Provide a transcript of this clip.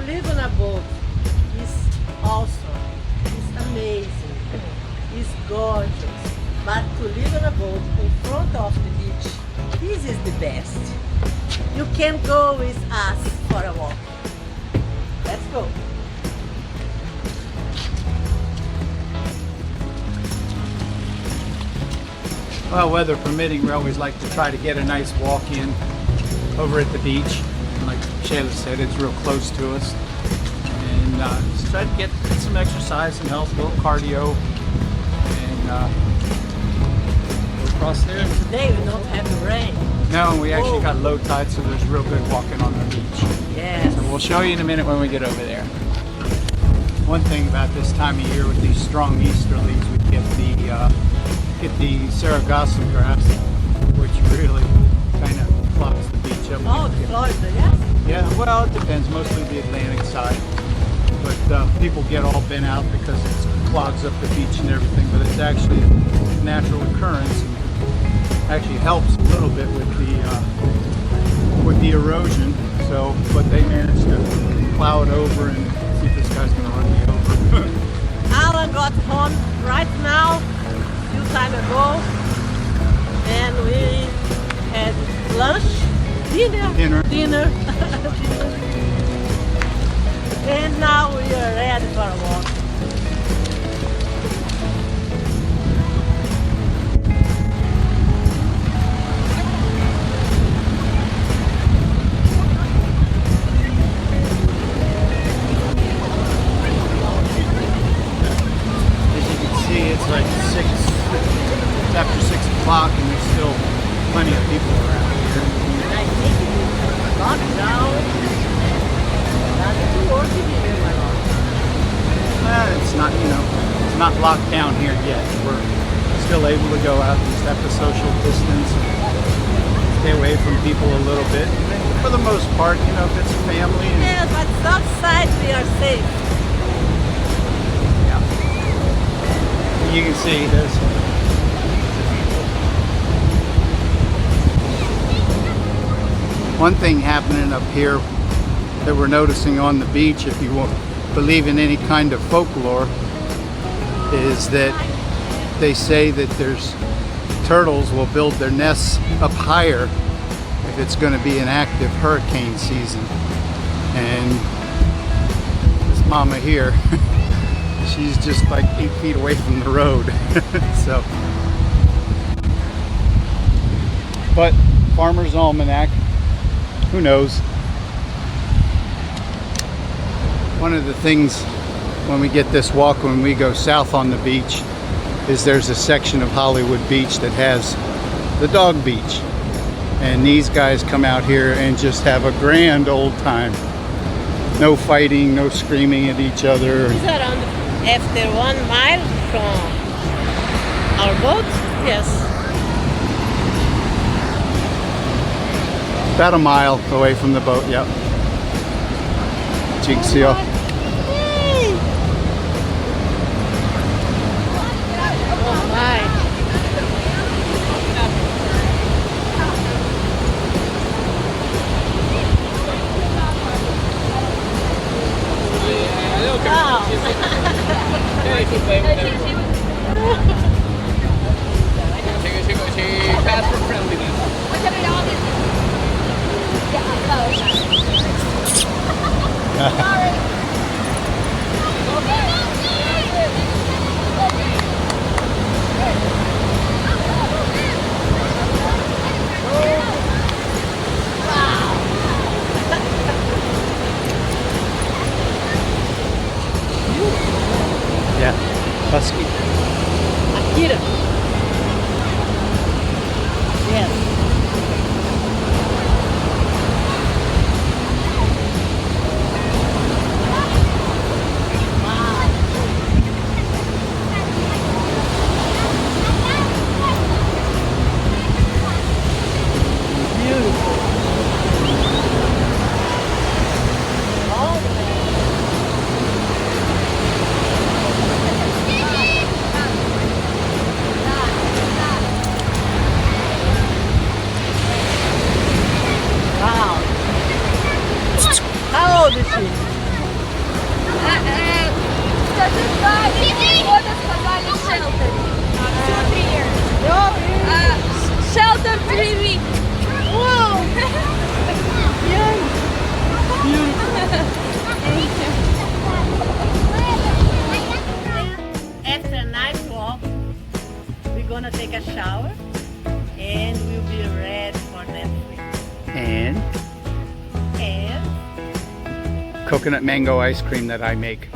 live on a boat is awesome. It's amazing. It's gorgeous. But to live on a boat in front of the beach, this is the best. You can go with us for a walk. Let's go. Well, weather permitting, we always like to try to get a nice walk in over at the beach. And like Sheyla said, it's real close to us. And just try to get some exercise, some health, a little cardio, and go across there. And today we don't have the rain. No, we actually got low tide, so there's real good walking on the beach. Yes. So we'll show you in a minute when we get over there. One thing about this time of year with these strong easterlies, we get the Sargassum grass, which really kind of clogs the beach up. Oh, the Florida, yes? Yeah, well, it depends. Mostly the Atlantic side. But people get all bent out because it clogs up the beach and everything. But it's actually a natural occurrence. And actually helps a little bit with the erosion. So, but they managed to plow it over and see if this guy's going to run me over. Alan got home right now, a few time ago, and we had lunch, dinner, and now we are ready for a walk. It's like after 6 o'clock and there's still plenty of people around here. And I think it is lockdown. That's too working here, my lord. It's not, it's not locked down here yet. We're still able to go out, just have to social distance and stay away from people a little bit. And for the most part, if it's a family. Yeah, but outside we are safe. You can see there's one thing happening up here that we're noticing on the beach, if you won't believe in any kind of folklore, is that they say that there's turtles will build their nests up higher if it's going to be an active hurricane season. And this mama here she's just like 8 feet away from the road. So, but Farmer's Almanac, who knows? One of the things when we get this walk, when we go south on the beach, is there's a section of Hollywood Beach that has the dog beach. And these guys come out here and just have a grand old time. No fighting, no screaming at each other. Is that after 1 mile from our boat? Yes. About a mile away from the boat, yep. You can see off. Oh my. Yeah, husky. Akira. Yes. Shelter 3 weeks. Wow! Yan! After a night walk, we're gonna take a shower and we'll be ready for Netflix. And And coconut mango ice cream that I make.